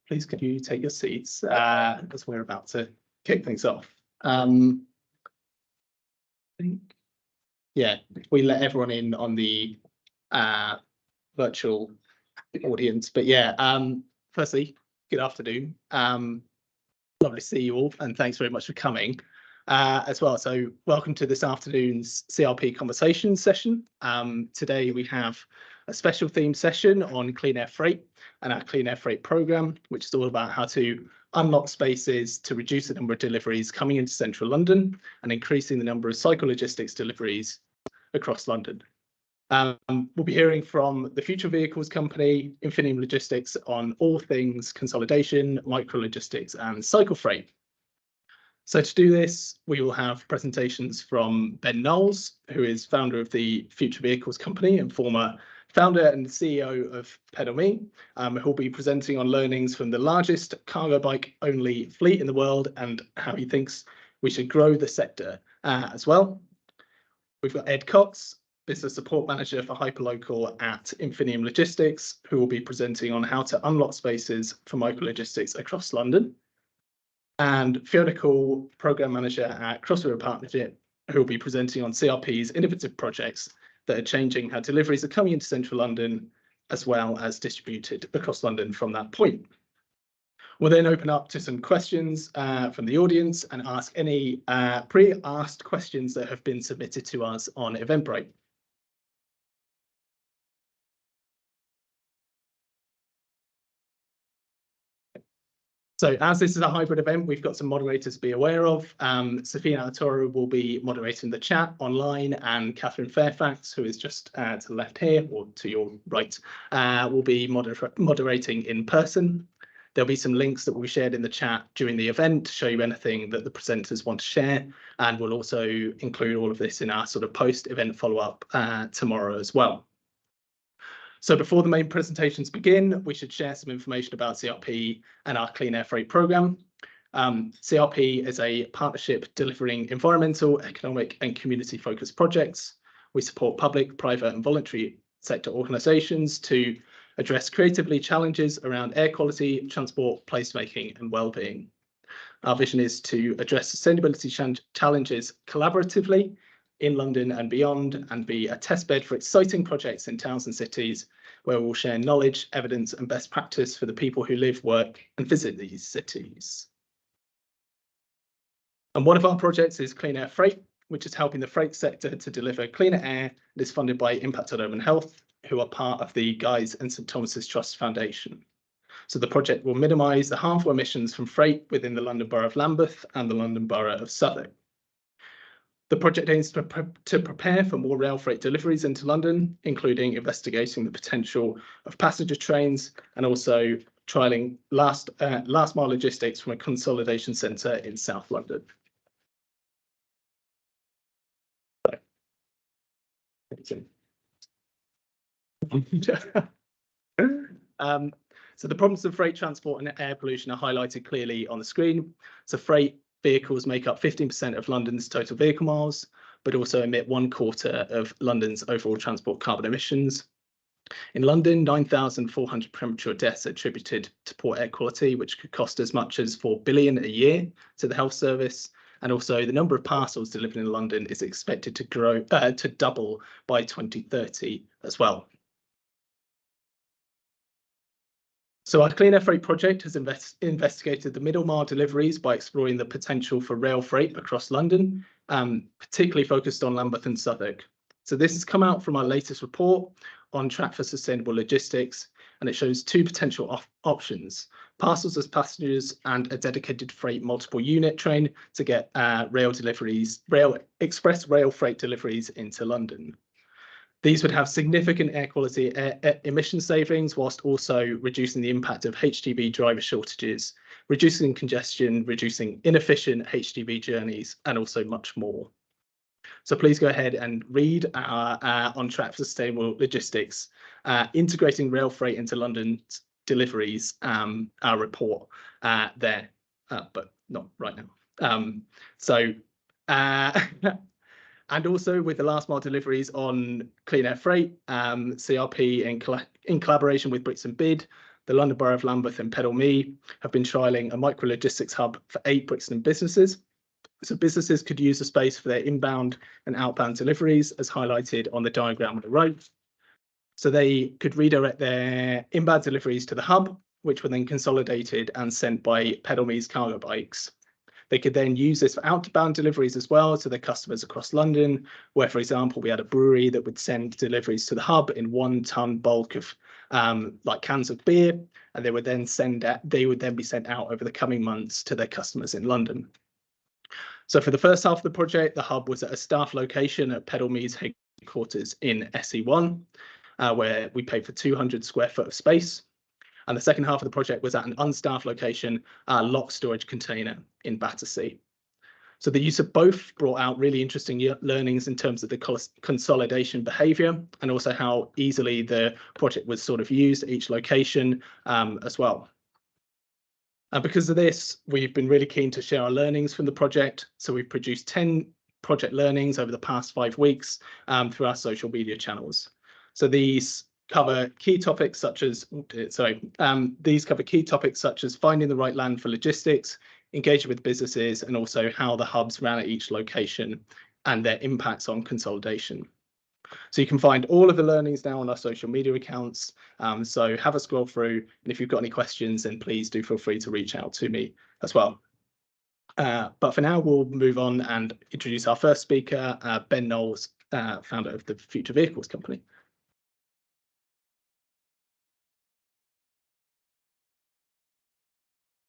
Please could you take your seats as we're about to kick things off. I think, yeah, we let everyone in on the virtual audience, but yeah, firstly, good afternoon. Lovely to see you all, and thanks very much for coming as well. So welcome to this afternoon's CRP conversation session. Today we have a special theme session on clean air freight and our clean air freight programme, which is all about how to unlock spaces to reduce the number of deliveries coming into central London and increasing the number of cycle logistics deliveries across London. We'll be hearing from the Future Vehicles company, Infinium Logistics, on all things consolidation, micro logistics and cycle freight. So to do this, we will have presentations from Ben Knowles, who is founder of the Future Vehicles company and former founder and CEO of PedalMe, who will be presenting on learnings from the largest cargo bike only fleet in the world and how he thinks we should grow the sector as well. We've got Ed Cox, Business Support Manager for Hyperlocal at Infinium Logistics, who will be presenting on how to unlock spaces for micro logistics across London. And Fiona Coull, Programme Manager at Crossriver Partnership, who will be presenting on CRP's innovative projects that are changing how deliveries are coming into central London, as well as distributed across London from that point. We'll then open up to some questions from the audience and ask any pre-asked questions that have been submitted to us on Eventbrite. So as this is a hybrid event, we've got some moderators to be aware of. Sophia Arturo will be moderating the chat online, and Catherine Fairfax, who is just to the left here, or to your right, will be moderating in person. There'll be some links that will be shared in the chat during the event to show you anything that the presenters want to share, and we'll also include all of this in our sort of post-event follow-up tomorrow as well. So before the main presentations begin, we should share some information about CRP and our Clean Air Freight programme. CRP is a partnership delivering environmental, economic and community-focused projects. We support public, private and voluntary sector organisations to address creatively challenges around air quality, transport, placemaking and wellbeing. Our vision is to address sustainability challenges collaboratively in London and beyond, and be a testbed for exciting projects in towns and cities where we'll share knowledge, evidence and best practice for the people who live, work and visit these cities. And one of our projects is Clean Air Freight, which is helping the freight sector to deliver cleaner air. It is funded by Impact on Urban Health, who are part of the Guy's and St Thomas's Trust Foundation. So the project will minimise the harmful emissions from freight within the London Borough of Lambeth and the London Borough of Southwark. The project aims to prepare for more rail freight deliveries into London, including investigating the potential of passenger trains and also trialling last mile logistics from a consolidation centre in South London. So the problems of freight transport and air pollution are highlighted clearly on the screen. So freight vehicles make up 15% of London's total vehicle miles, but also emit 1/4 of London's overall transport carbon emissions. In London, 9,400 premature deaths are attributed to poor air quality, which could cost as much as £4 billion a year to the health service. And also the number of parcels delivered in London is expected to grow to double by 2030 as well. So our Clean Air Freight project has investigated the middle mile deliveries by exploring the potential for rail freight across London, particularly focused on Lambeth and Southwark. So this has come out from our latest report on Track for Sustainable Logistics, and it shows two potential options: parcels as passengers and a dedicated freight multiple unit train to get express rail freight deliveries into London. These would have significant air quality emission savings, whilst also reducing the impact of HGV driver shortages, reducing congestion, reducing inefficient HGV journeys, and also much more. So please go ahead and read our On Track for Sustainable Logistics, Integrating Rail Freight into London's Deliveries, our report there, but not right now. And also with the last mile deliveries on Clean Air Freight, CRP in collaboration with Brits and Bid the London Borough of Lambeth and Pedal.me have been trialling a micro logistics hub for 8 Brixton businesses. So businesses could use the space for their inbound and outbound deliveries, as highlighted on the diagram on the right. So they could redirect their inbound deliveries to the hub, which were then consolidated and sent by Pedal.me's cargo bikes. They could then use this for outbound deliveries as well to their customers across London, where, for example, we had a brewery that would send deliveries to the hub in 1 ton bulk of like cans of beer, and they would then be sent out over the coming months to their customers in London. So for the first half of the project, the hub was at a staff location at Pedal.me's headquarters in SE1, where we paid for 200 square foot of space. And the second half of the project was at an unstaffed location, lock storage container in Battersea. So the use of both brought out really interesting learnings in terms of the consolidation behaviour, and also how easily the project was sort of used at each location as well. And because of this, we've been really keen to share our learnings from the project. So we've produced 10 project learnings over the past 5 weeks through our social media channels. So these cover key topics such as finding the right land for logistics, engaging with businesses, and also how the hubs ran at each location and their impacts on consolidation. So you can find all of the learnings now on our social media accounts. So have a scroll through, and if you've got any questions, then please do feel free to reach out to me as well. But for now, we'll move on and introduce our first speaker, Ben Knowles, founder of the Future Vehicles company.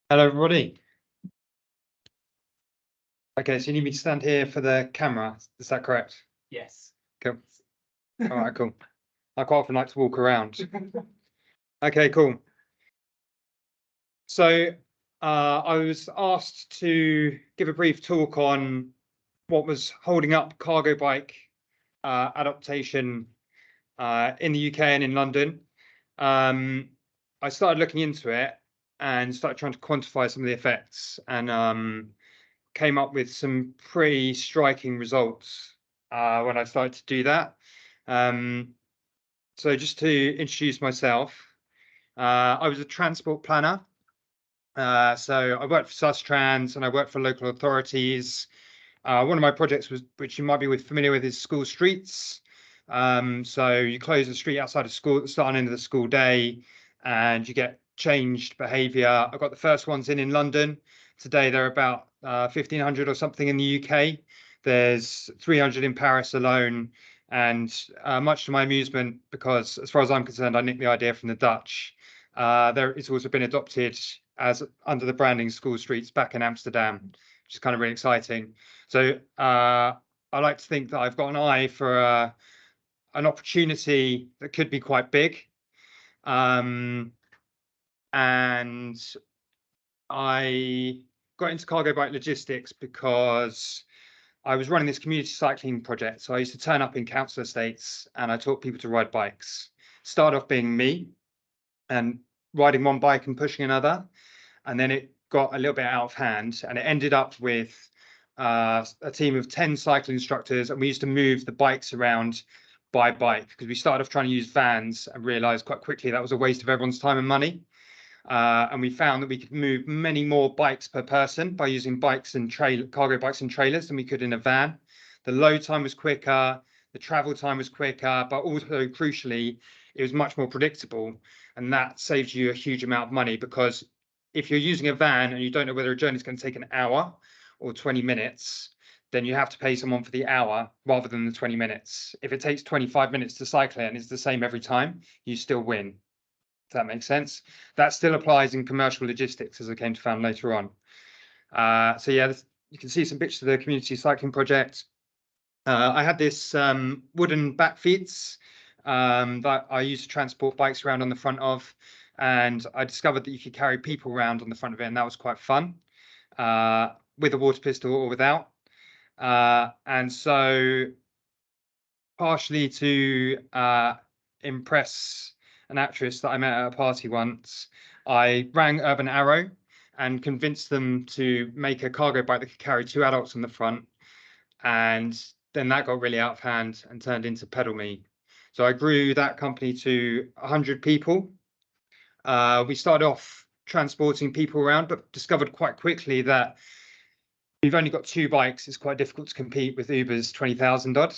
Hello, everybody. Okay, so you need me to stand here for the camera, is that correct? Yes. Cool. All right, cool. I quite often like to walk around. Okay, cool. So I was asked to give a brief talk on what was holding up cargo bike adaptation in the UK and in London. I started looking into it and started trying to quantify some of the effects, and came up with some pretty striking results when I started to do that. So just to introduce myself, I was a transport planner. So I worked for Sustrans and I worked for local authorities. One of my projects was, which you might be familiar with, is school streets. So you close the street outside of school at the start and end of the school day, and you get changed behaviour. I got the first ones in London. Today there are about 1,500 or something in the UK. There's 300 in Paris alone. And much to my amusement, because as far as I'm concerned, I nicked the idea from the Dutch, it's also been adopted as under the branding School Streets back in Amsterdam, which is kind of really exciting. So I like to think that I've got an eye for an opportunity that could be quite big. And I got into cargo bike logistics because I was running this community cycling project. So I used to turn up in council estates and I taught people to ride bikes. Started off being me and riding one bike and pushing another. And then it got a little bit out of hand, and it ended up with a team of 10 cycle instructors. And we used to move the bikes around by bike, because we started off trying to use vans and realized quite quickly that was a waste of everyone's time and money. And we found that we could move many more bikes per person by using bikes and cargo bikes and trailers than we could in a van. The load time was quicker, the travel time was quicker, but also crucially, it was much more predictable. And that saves you a huge amount of money, because if you're using a van and you don't know whether a journey is going to take an hour or 20 minutes, then you have to pay someone for the hour rather than the 20 minutes. If it takes 25 minutes to cycle it and it's the same every time, you still win. Does that make sense? That still applies in commercial logistics, as I came to find later on. So yeah, you can see some pictures of the community cycling project. I had this wooden back feeds that I used to transport bikes around on the front of, and I discovered that you could carry people around on the front of it, and that was quite fun, with a water pistol or without. And so, partially to impress an actress that I met at a party once, I rang Urban Arrow and convinced them to make a cargo bike that could carry 2 adults on the front. And then that got really out of hand and turned into Pedal.me. So I grew that company to 100 people. We started off transporting people around, but discovered quite quickly that we've only got 2 bikes. It's quite difficult to compete with Uber's 20,000 odd.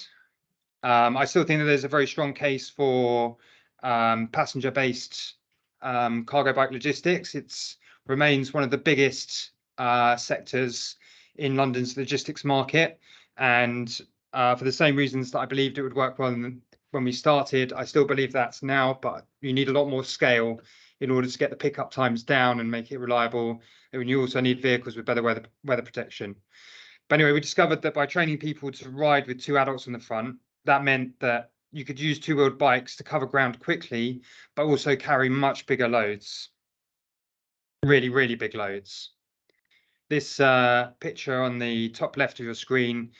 I still think that there's a very strong case for passenger-based cargo bike logistics. It remains one of the biggest sectors in London's logistics market, and for the same reasons that I believed it would work well when we started, I still believe that's now, but you need a lot more scale in order to get the pickup times down and make it reliable. And you also need vehicles with better weather protection. But anyway, we discovered that by training people to ride with 2 adults on the front, that meant that you could use 2-wheeled bikes to cover ground quickly, but also carry much bigger loads. Really, really big loads. This picture on the top left of your screen,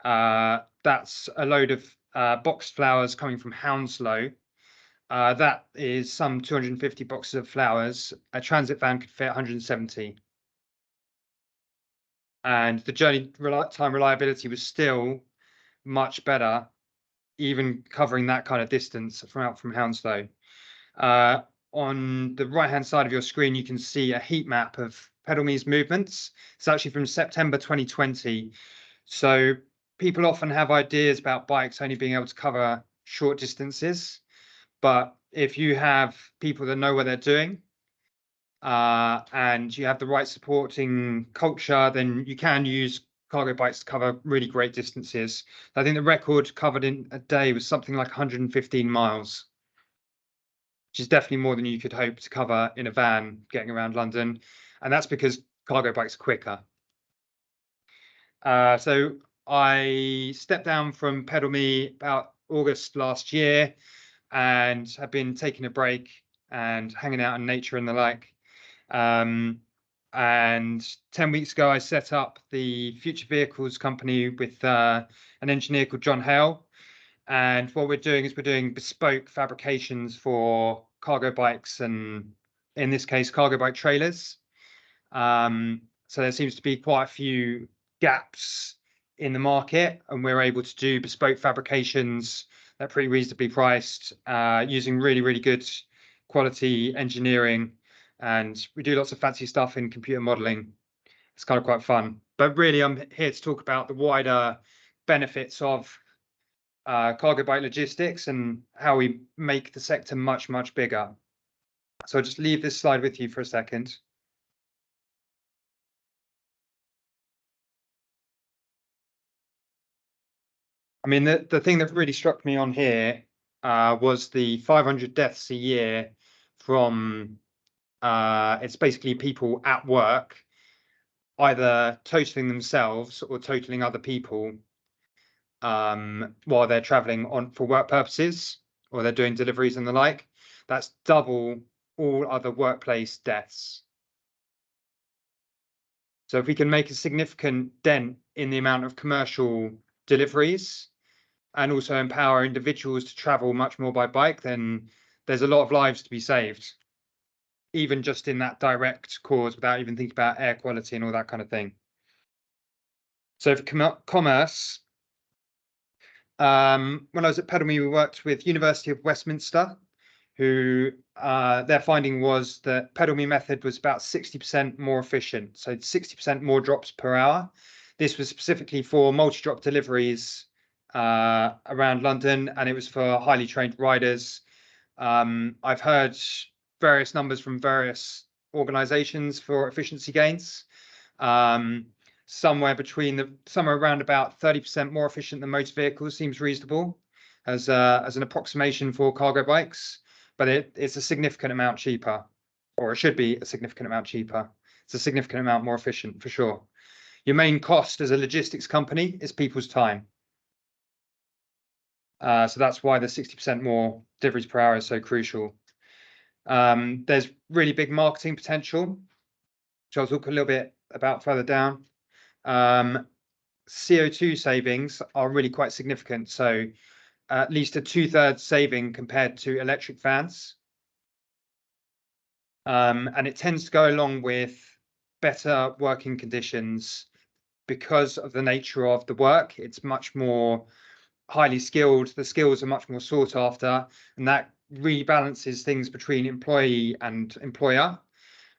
that's a load of boxed flowers coming from Hounslow. That is some 250 boxes of flowers. A transit van could fit 170. And the journey time reliability was still much better, even covering that kind of distance from Hounslow. On the right-hand side of your screen, you can see a heat map of PedalMe's movements. It's actually from September 2020. So people often have ideas about bikes only being able to cover short distances. But if you have people that know what they're doing, and you have the right supporting culture, then you can use cargo bikes to cover really great distances. I think the record covered in a day was something like 115 miles, which is definitely more than you could hope to cover in a van getting around London. And that's because cargo bikes are quicker. So I stepped down from PedalMe about August last year and have been taking a break and hanging out in nature and the like. And 10 weeks ago, I set up the Future Vehicles company with an engineer called John Hale. And what we're doing is we're doing bespoke fabrications for cargo bikes and, in this case, cargo bike trailers. So there seems to be quite a few gaps in the market, and we're able to do bespoke fabrications that are pretty reasonably priced, using really, really good quality engineering. And we do lots of fancy stuff in computer modeling. It's kind of quite fun. But really, I'm here to talk about the wider benefits of cargo bike logistics and how we make the sector much, much bigger. So I'll just leave this slide with you for a second. I mean, the thing that really struck me on here was the 500 deaths a year from it's basically people at work either totaling themselves or totaling other people while they're traveling for work purposes, or they're doing deliveries and the like. That's double all other workplace deaths. So if we can make a significant dent in the amount of commercial deliveries and also empower individuals to travel much more by bike, then there's a lot of lives to be saved, even just in that direct cause, without even thinking about air quality and all that kind of thing. So for commerce, when I was at PedalMe, we worked with University of Westminster, who their finding was that PedalMe method was about 60% more efficient, so 60% more drops per hour. This was specifically for multi-drop deliveries around London, and it was for highly trained riders. I've heard various numbers from various organizations for efficiency gains. Somewhere around about 30% more efficient than motor vehicles seems reasonable as an approximation for cargo bikes, but it's a significant amount cheaper, or it should be a significant amount cheaper. It's a significant amount more efficient for sure. Your main cost as a logistics company is people's time. So that's why the 60% more deliveries per hour is so crucial. There's really big marketing potential, which I'll talk a little bit about further down. CO2 savings are really quite significant. So at least a 2/3 saving compared to electric vans. And it tends to go along with better working conditions because of the nature of the work. It's much more highly skilled. The skills are much more sought after, and that rebalances things between employee and employer,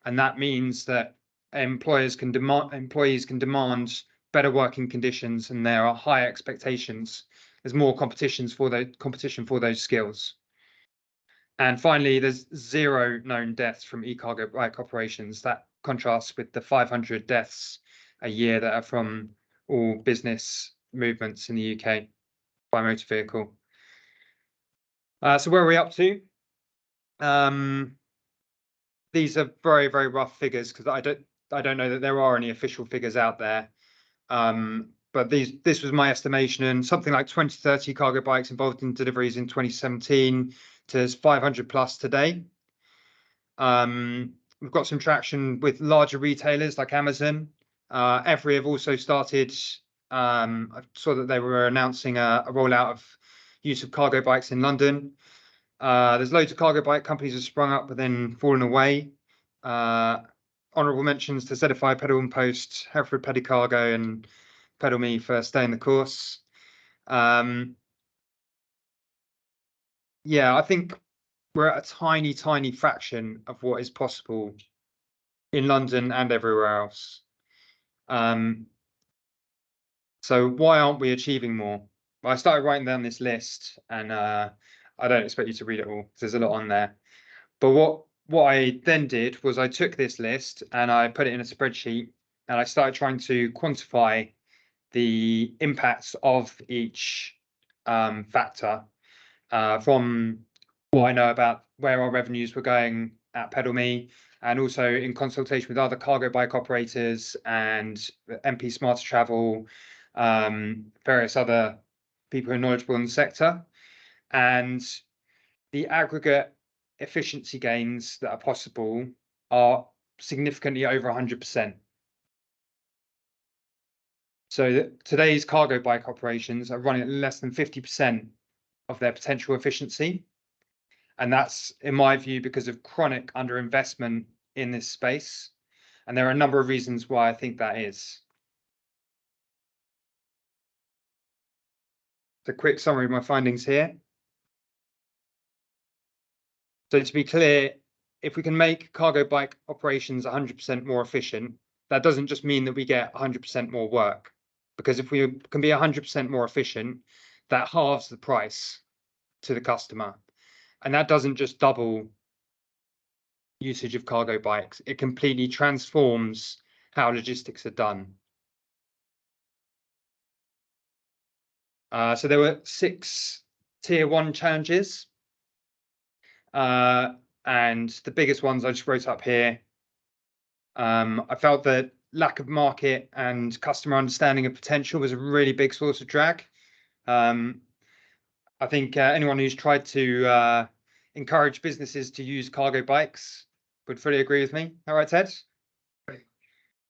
and that means that employees can demand better working conditions, and there are higher expectations. There's more competition for those skills. And finally, there's 0 known deaths from e-cargo bike operations. That contrasts with the 500 deaths a year that are from all business movements in the UK by motor vehicle. So where are we up to? These are very, very rough figures because I don't know that there are any official figures out there. But this was my estimation, and something like 20-30 cargo bikes involved in deliveries in 2017 to 500 plus today. We've got some traction with larger retailers like Amazon. Every have also started. I saw that they were announcing a rollout of use of cargo bikes in London. There's loads of cargo bike companies that sprung up but then fallen away. Honourable mentions to ZFI, Pedal and Post, Hereford Pedicargo, and Pedal Me for staying the course. Yeah, I think we're at a tiny, tiny fraction of what is possible in London and everywhere else. So why aren't we achieving more? Well, I started writing down this list, and I don't expect you to read it all because there's a lot on there. But what I then did was I took this list and I put it in a spreadsheet, and I started trying to quantify the impacts of each factor from what I know about where our revenues were going at Pedal Me, and also in consultation with other cargo bike operators and MP Smarter Travel, various other people who are knowledgeable in the sector. And the aggregate efficiency gains that are possible are significantly over 100%. So today's cargo bike operations are running at less than 50% of their potential efficiency. And that's, in my view, because of chronic underinvestment in this space. And there are a number of reasons why I think that is. A quick summary of my findings here. So to be clear, if we can make cargo bike operations 100% more efficient, that doesn't just mean that we get 100% more work. Because if we can be 100% more efficient, that halves the price to the customer. And that doesn't just double usage of cargo bikes, it completely transforms how logistics are done. So there were 6 tier 1 challenges. And the biggest ones I just wrote up here. I felt that lack of market and customer understanding of potential was a really big source of drag. I think anyone who's tried to encourage businesses to use cargo bikes would fully agree with me. All right, Ted?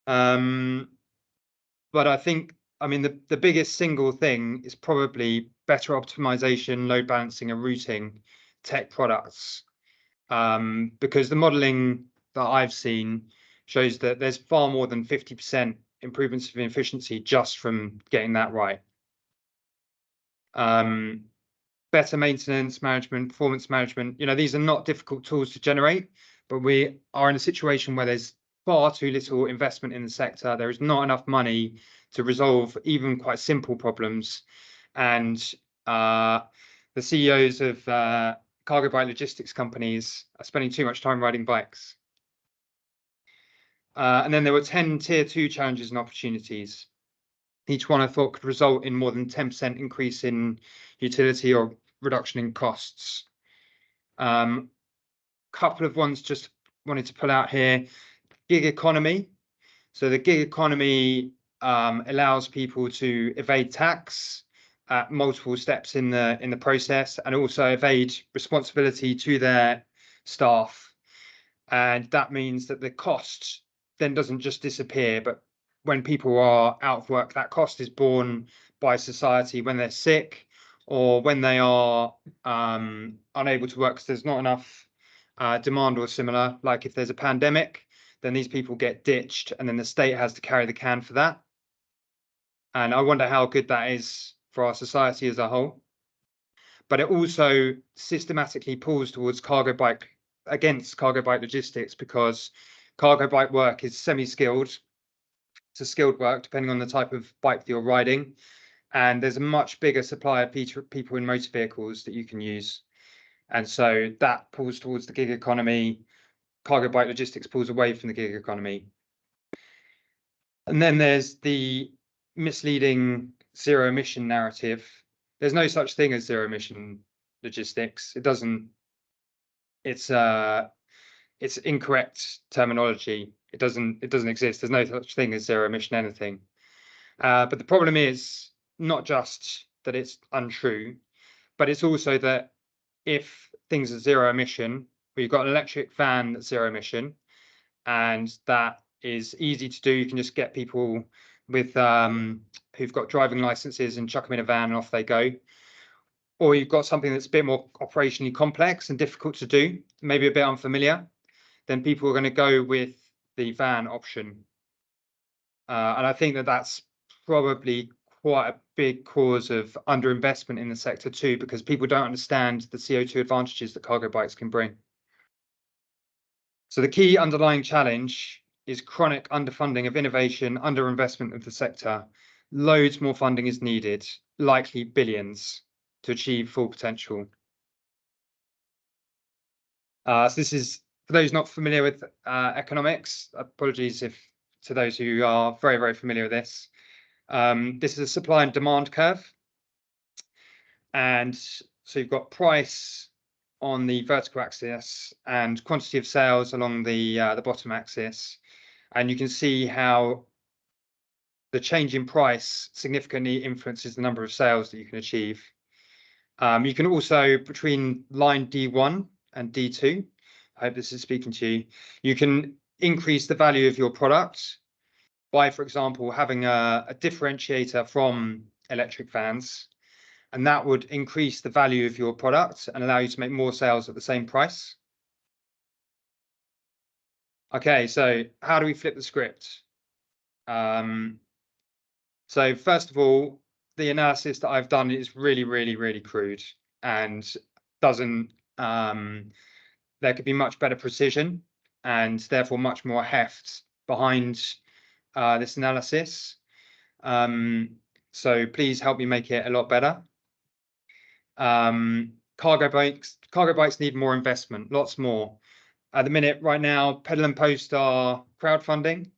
But I think, I mean, the biggest single thing is probably better optimization, load balancing, and routing tech products. Because the modeling that I've seen shows that there's far more than 50% improvements in efficiency just from getting that right. Better maintenance management, performance management, these are not difficult tools to generate, but we are in a situation where there's far too little investment in the sector. There is not enough money to resolve even quite simple problems. And the CEOs of cargo bike logistics companies are spending too much time riding bikes. And then there were 10 tier 2 challenges and opportunities. Each one I thought could result in more than 10% increase in utility or reduction in costs. Couple of ones just wanted to pull out here. Gig economy. So the gig economy allows people to evade tax at multiple steps in the process, and also evade responsibility to their staff. And that means that the cost then doesn't just disappear, but when people are out of work, that cost is borne by society when they're sick or when they are unable to work because there's not enough demand or similar. Like if there's a pandemic, then these people get ditched and then the state has to carry the can for that. And I wonder how good that is for our society as a whole. but it also systematically pulls towards against cargo bike logistics, because cargo bike work is semi-skilled to skilled work, depending on the type of bike that you're riding. And there's a much bigger supply of people in motor vehicles that you can use. And so that pulls towards the gig economy. Cargo bike logistics pulls away from the gig economy. And then there's the misleading zero emission narrative. There's no such thing as zero emission logistics. It's incorrect terminology. It doesn't exist. There's no such thing as zero emission anything. But the problem is not just that it's untrue, but it's also that if things are zero emission, you've got an electric van that's zero emission, and that is easy to do. You can just get people with who've got driving licenses and chuck them in a van and off they go. Or you've got something that's a bit more operationally complex and difficult to do, maybe a bit unfamiliar, then people are going to go with the van option. And I think that that's probably quite a big cause of underinvestment in the sector too, because people don't understand the CO2 advantages that cargo bikes can bring. So the key underlying challenge is chronic underfunding of innovation, underinvestment of the sector. Loads more funding is needed, likely billions, to achieve full potential. So this is, for those not familiar with economics, apologies to those who are very, very familiar with this. This is a supply and demand curve. And so you've got price on the vertical axis and quantity of sales along the bottom axis. And you can see how the change in price significantly influences the number of sales that you can achieve. You can also, between line D1 and D2, I hope this is speaking to you, you can increase the value of your product by, for example, having a differentiator from electric vans, and that would increase the value of your product and allow you to make more sales at the same price. Okay, so how do we flip the script? So first of all, the analysis that I've done is really, really, really crude and doesn't, there could be much better precision and therefore much more heft behind this analysis. So please help me make it a lot better. Cargo bikes need more investment, lots more. At the minute, right now, Pedal and Post are crowdfunding.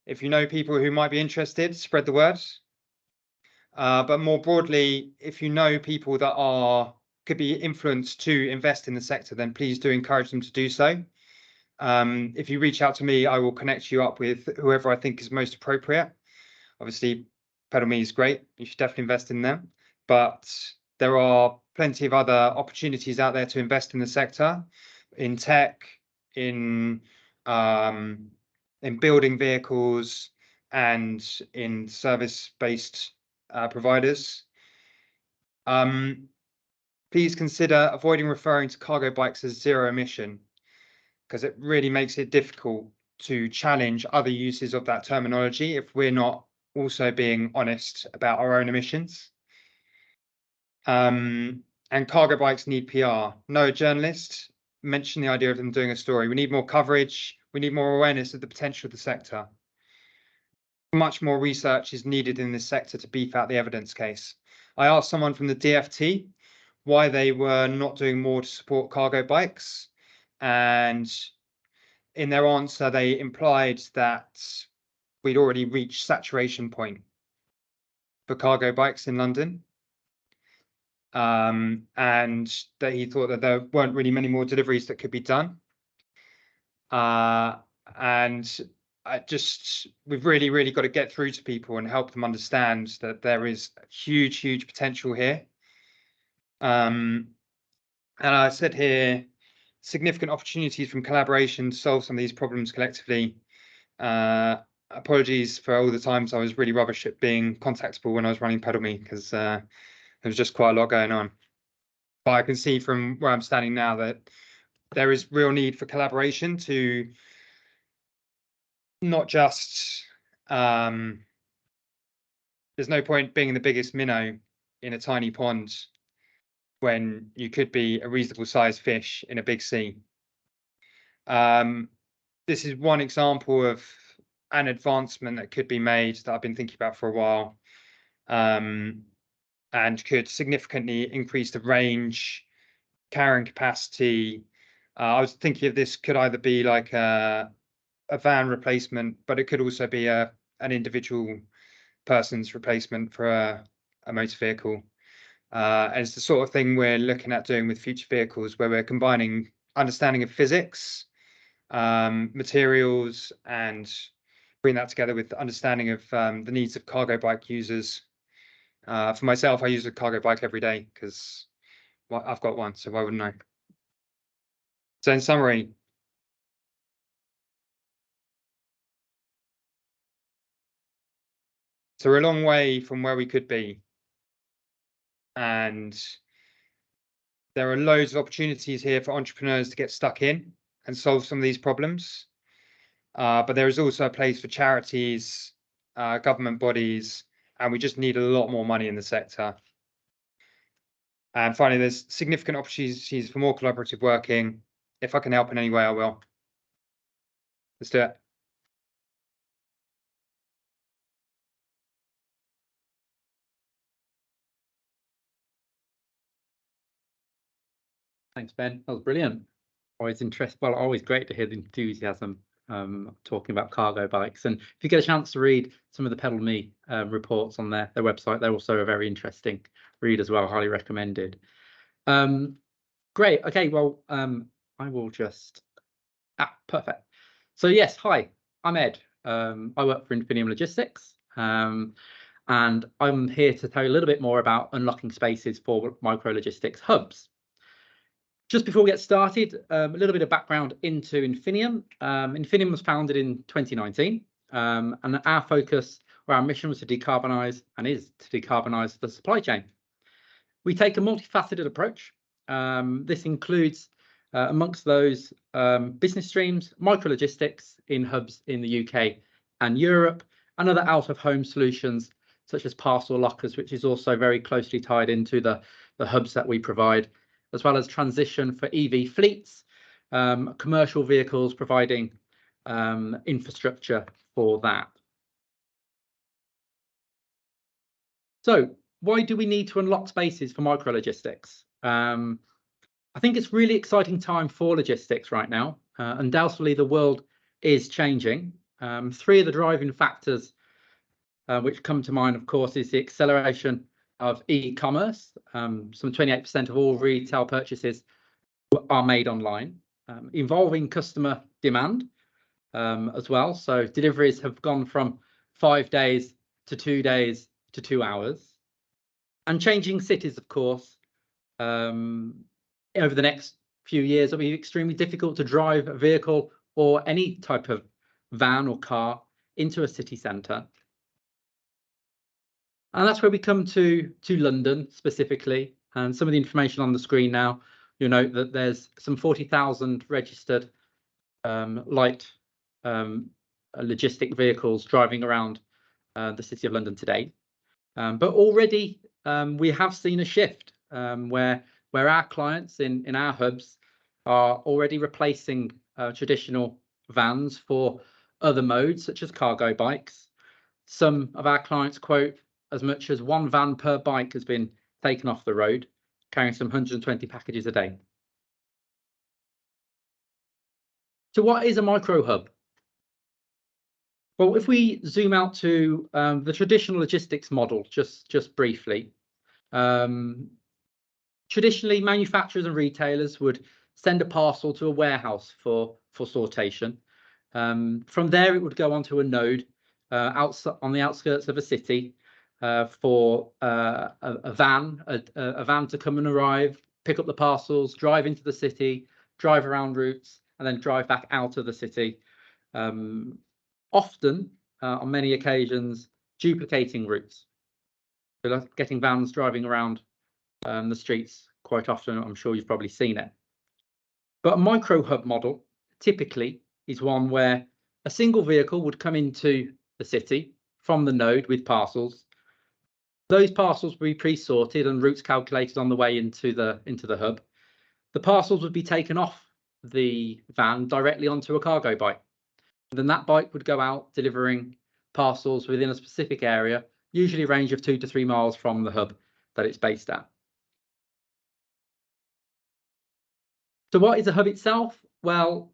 If you know people who might be interested, spread the word. But more broadly, if you know people that could be influenced to invest in the sector, then please do encourage them to do so. If you reach out to me, I will connect you up with whoever I think is most appropriate. Obviously, PedalMe is great. You should definitely invest in them. But there are plenty of other opportunities out there to invest in the sector, in tech, in building vehicles, and in service-based providers. Please consider avoiding referring to cargo bikes as zero emission, because it really makes it difficult to challenge other uses of that terminology if we're not also being honest about our own emissions. And cargo bikes need PR. No journalist mentioned the idea of them doing a story. We need more coverage. We need more awareness of the potential of the sector. Much more research is needed in this sector to beef out the evidence case. I asked someone from the DFT why they were not doing more to support cargo bikes, and in their answer, they implied that we'd already reached saturation point for cargo bikes in London, and that he thought that there weren't really many more deliveries that could be done. And we've really, really got to get through to people and help them understand that there is huge, huge potential here. And I said here, significant opportunities from collaboration to solve some of these problems collectively. Apologies for all the times I was really rubbish at being contactable when I was running PedalMe, because there was just quite a lot going on. But I can see from where I'm standing now that there is real need for collaboration to not just, there's no point being the biggest minnow in a tiny pond when you could be a reasonable sized fish in a big sea. This is one example of an advancement that could be made that I've been thinking about for a while, and could significantly increase the range, carrying capacity. I was thinking of this could either be like a van replacement, but it could also be an individual person's replacement for a motor vehicle. And it's the sort of thing we're looking at doing with future vehicles, where we're combining understanding of physics, materials, and bring that together with the understanding of the needs of cargo bike users. For myself, I use a cargo bike every day because I've got one, so why wouldn't I? So in summary, so we're a long way from where we could be, and there are loads of opportunities here for entrepreneurs to get stuck in and solve some of these problems. But there is also a place for charities, government bodies, and we just need a lot more money in the sector. And finally, there's significant opportunities for more collaborative working. If I can help in any way, I will. Let's do it. Thanks, Ben. That was brilliant. Always always great to hear the enthusiasm talking about cargo bikes. And if you get a chance to read some of the Pedal Me reports on their website, they're also a very interesting read as well. Highly recommended. Great. Okay. Well, I will just. Perfect. So yes, hi, I'm Ed. I work for Infinium Logistics, and I'm here to tell you a little bit more about unlocking spaces for micro logistics hubs. Just before we get started, a little bit of background into Infinium. Infinium was founded in 2019, and our focus or our mission was to decarbonise and is to decarbonise the supply chain. We take a multifaceted approach. This includes, amongst those business streams, micro logistics in hubs in the UK and Europe, and other out-of-home solutions such as parcel lockers, which is also very closely tied into the hubs that we provide, as well as transition for EV fleets, commercial vehicles providing infrastructure for that. So why do we need to unlock spaces for micro logistics? I think it's really exciting time for logistics right now. Undoubtedly, the world is changing. Three of the driving factors which come to mind, of course, is the acceleration of e-commerce. Some 28% of all retail purchases are made online, involving customer demand as well. So deliveries have gone from 5 days to 2 days to 2 hours, and changing cities, of course. Over the next few years, it'll be extremely difficult to drive a vehicle or any type of van or car into a city centre. And that's where we come to London specifically. And some of the information on the screen now, you'll note that there's some 40,000 registered light logistic vehicles driving around the City of London today. But already we have seen a shift where our clients in our hubs are already replacing traditional vans for other modes such as cargo bikes. Some of our clients quote as much as 1 van per bike has been taken off the road, carrying some 120 packages a day. So what is a micro hub? Well, if we zoom out to the traditional logistics model, just briefly, traditionally manufacturers and retailers would send a parcel to a warehouse for sortation. From there, it would go onto a node on the outskirts of a city for a van to come and arrive, pick up the parcels, drive into the city, drive around routes, and then drive back out of the city. Often, on many occasions, duplicating routes. So getting vans driving around the streets quite often. I'm sure you've probably seen it. But a micro hub model typically is one where a single vehicle would come into the city from the node with parcels, Those parcels will be pre-sorted and routes calculated on the way into the hub. The parcels would be taken off the van directly onto a cargo bike. And then that bike would go out delivering parcels within a specific area, usually a range of 2 to 3 miles from the hub that it's based at. So what is a hub itself? Well,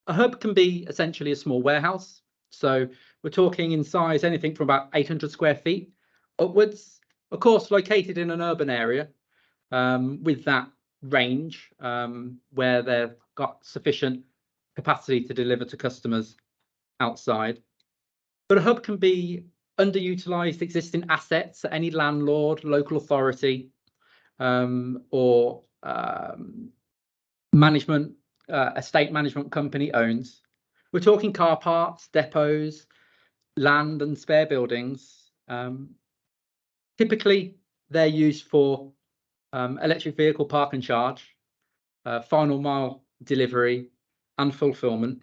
a hub can be essentially a small warehouse. So we're talking in size anything from about 800 square feet upwards, of course, located in an urban area with that range where they've got sufficient capacity to deliver to customers outside. But a hub can be underutilized existing assets that any landlord, local authority or estate management company owns. We're talking car parks, depots, land and spare buildings. Typically, they're used for electric vehicle park and charge, final mile delivery and fulfillment.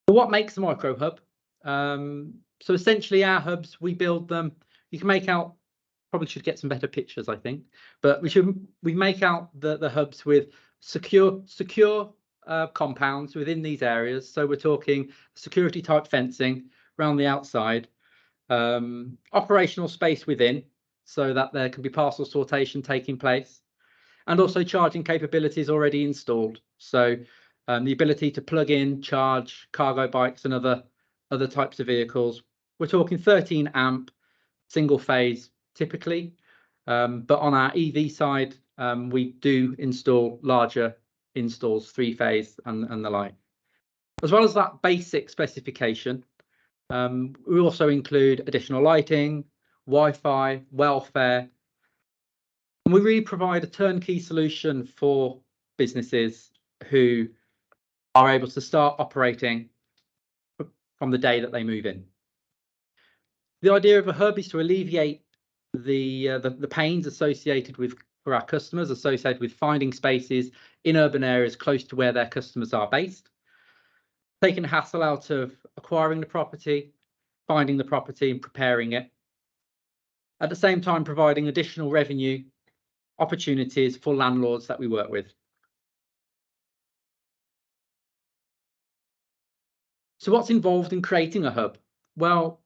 But what makes a micro hub? So essentially our hubs, we build them, you can make out, probably should get some better pictures, I think, but we make out the hubs with secure compounds within these areas. So we're talking security type fencing around the outside, operational space within, so that there can be parcel sortation taking place, and also charging capabilities already installed. So the ability to plug in, charge cargo bikes and other types of vehicles. We're talking 13 amp single phase typically, but on our EV side, we do install larger installs, 3-phase and the like. As well as that basic specification, we also include additional lighting, Wi-Fi, welfare, and we really provide a turnkey solution for businesses who are able to start operating from the day that they move in. The idea of a hub is to alleviate the pains associated with, for our customers, associated with finding spaces in urban areas close to where their customers are based, taking the hassle out of acquiring the property, finding the property and preparing it. At the same time, providing additional revenue opportunities for landlords that we work with. So what's involved in creating a hub? Well,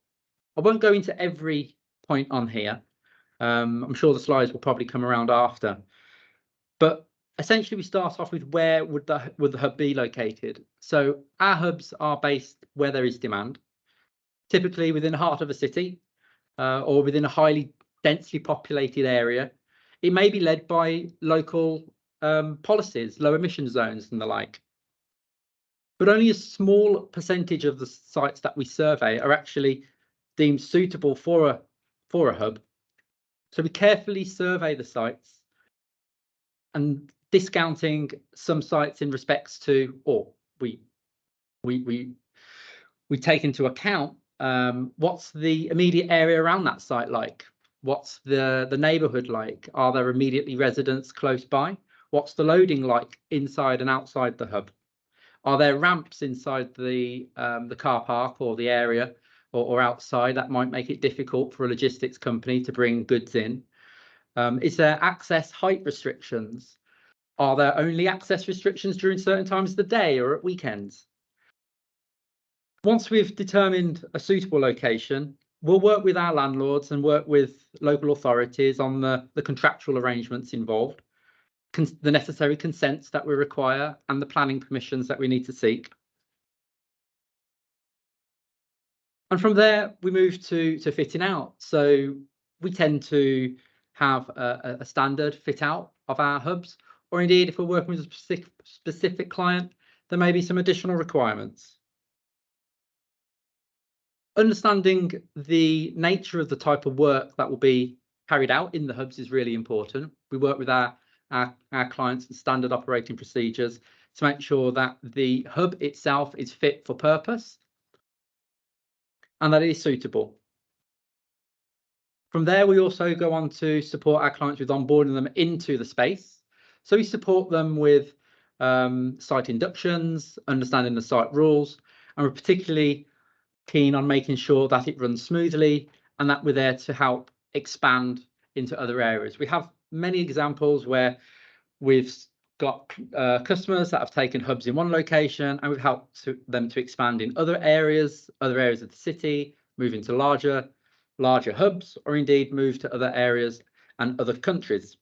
I won't go into every point on here. I'm sure the slides will probably come around after. But essentially, we start off with where would the hub be located? So our hubs are based where there is demand, typically within the heart of a city or within a highly densely populated area. It may be led by local policies, low emission zones and the like. But only a small percentage of the sites that we survey are actually deemed suitable for a hub. So we carefully survey the sites and discounting some sites in respects to, or we take into account what's the immediate area around that site like? What's the neighbourhood like? Are there immediately residents close by? What's the loading like inside and outside the hub? Are there ramps inside the car park or the area or outside that might make it difficult for a logistics company to bring goods in? Is there access height restrictions? Are there only access restrictions during certain times of the day or at weekends? Once we've determined a suitable location, we'll work with our landlords and work with local authorities on the contractual arrangements involved, the necessary consents that we require and the planning permissions that we need to seek. And from there, we move to fitting out. So we tend to have a standard fit out of our hubs, or indeed, if we're working with a specific client, there may be some additional requirements. Understanding the nature of the type of work that will be carried out in the hubs is really important. We work with our clients and standard operating procedures to make sure that the hub itself is fit for purpose and that it is suitable. From there, we also go on to support our clients with onboarding them into the space. So we support them with site inductions, understanding the site rules, and we're particularly keen on making sure that it runs smoothly and that we're there to help expand into other areas. We have many examples where we've got customers that have taken hubs in one location and we've helped them to expand in other areas of the city, move into larger hubs, or indeed move to other areas and other countries.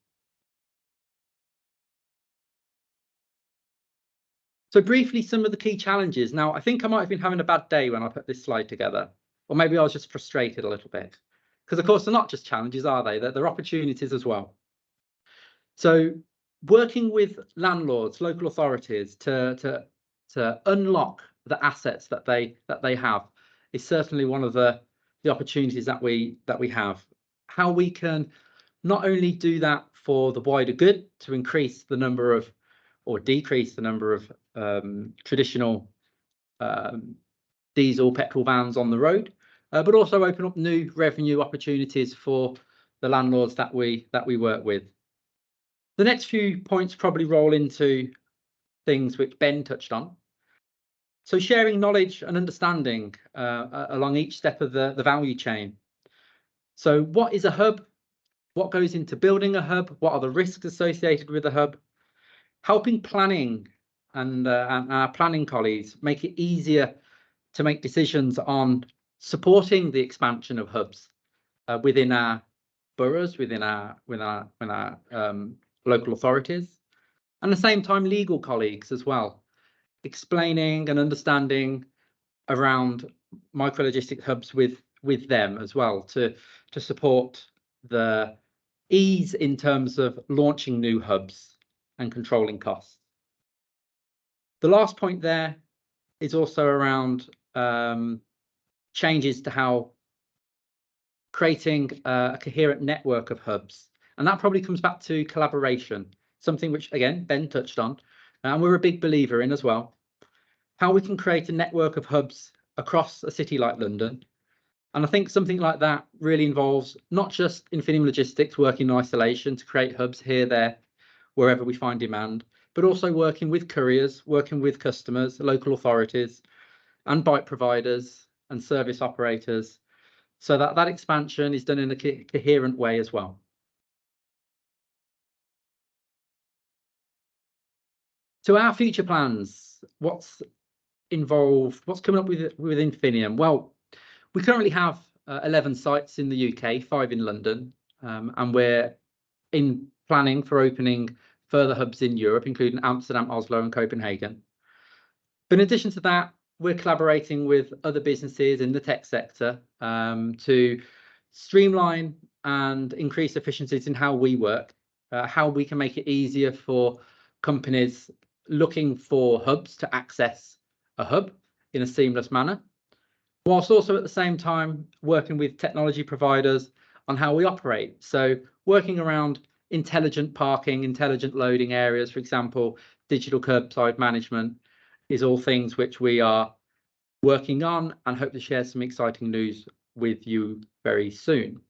So briefly, some of the key challenges. Now, I think I might have been having a bad day when I put this slide together, or maybe I was just frustrated a little bit, because of course they're not just challenges, are they? They're opportunities as well. So working with landlords, local authorities to unlock the assets that they have is certainly one of the opportunities that we have. How we can not only do that for the wider good, to increase the number of or decrease the number of traditional diesel petrol vans on the road, but also open up new revenue opportunities for the landlords that we work with. The next few points probably roll into things which Ben touched on. So sharing knowledge and understanding along each step of the value chain. So what is a hub? What goes into building a hub? What are the risks associated with a hub? Helping planning and our planning colleagues make it easier to make decisions on supporting the expansion of hubs within our boroughs, within our local authorities, and at the same time legal colleagues as well, explaining and understanding around micrologistic hubs with them as well to support the ease in terms of launching new hubs and controlling costs. The last point there is also around changes to how creating a coherent network of hubs. And that probably comes back to collaboration, something which, again, Ben touched on, and we're a big believer in as well. How we can create a network of hubs across a city like London. And I think something like that really involves not just Infinium Logistics working in isolation to create hubs here, there, wherever we find demand, but also working with couriers, working with customers, local authorities, and bike providers and service operators, so that expansion is done in a coherent way as well. So our future plans, what's involved, what's coming up with Infinium? Well, we currently have 11 sites in the UK, 5 in London, and we're in planning for opening further hubs in Europe, including Amsterdam, Oslo, and Copenhagen. But in addition to that, we're collaborating with other businesses in the tech sector to streamline and increase efficiencies in how we work, how we can make it easier for companies looking for hubs to access a hub in a seamless manner, whilst also at the same time working with technology providers on how we operate. So working around intelligent parking, intelligent loading areas, for example, digital curbside management, is all things which we are working on and hope to share some exciting news with you very soon.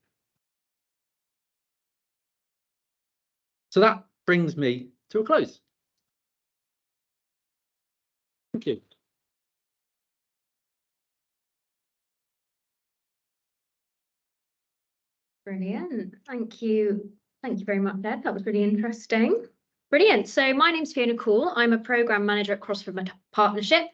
So that brings me to a close. Thank you. Brilliant. Thank you. Thank you very much, Ed. That was really interesting. Brilliant. So my name's Fiona Coull. I'm a programme manager at CrossRiver Partnership,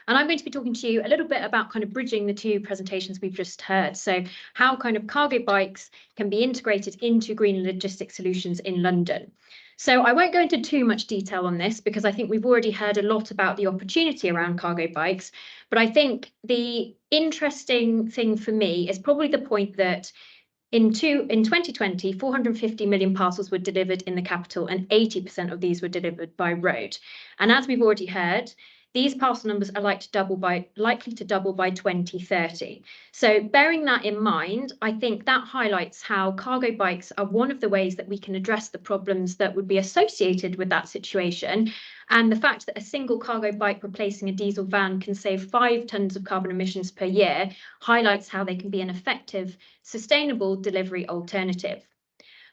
and I'm going to be talking to you a little bit about kind of bridging the two presentations we've just heard. So how kind of cargo bikes can be integrated into green logistics solutions in London. So I won't go into too much detail on this because I think we've already heard a lot about the opportunity around cargo bikes. But I think the interesting thing for me is probably the point that in 2020, 450 million parcels were delivered in the capital, and 80% of these were delivered by road. And as we've already heard, these parcel numbers are likely to double by 2030. So bearing that in mind, I think that highlights how cargo bikes are one of the ways that we can address the problems that would be associated with that situation. And the fact that a single cargo bike replacing a diesel van can save 5 tons of carbon emissions per year highlights how they can be an effective, sustainable delivery alternative.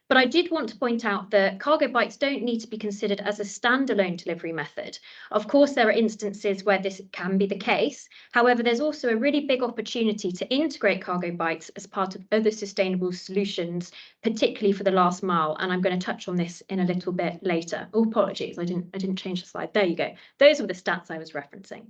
But I did want to point out that cargo bikes don't need to be considered as a standalone delivery method. Of course, there are instances where this can be the case. However, there's also a really big opportunity to integrate cargo bikes as part of other sustainable solutions, particularly for the last mile. And I'm going to touch on this in a little bit later. Oh, apologies, I didn't change the slide. There you go. Those were the stats I was referencing.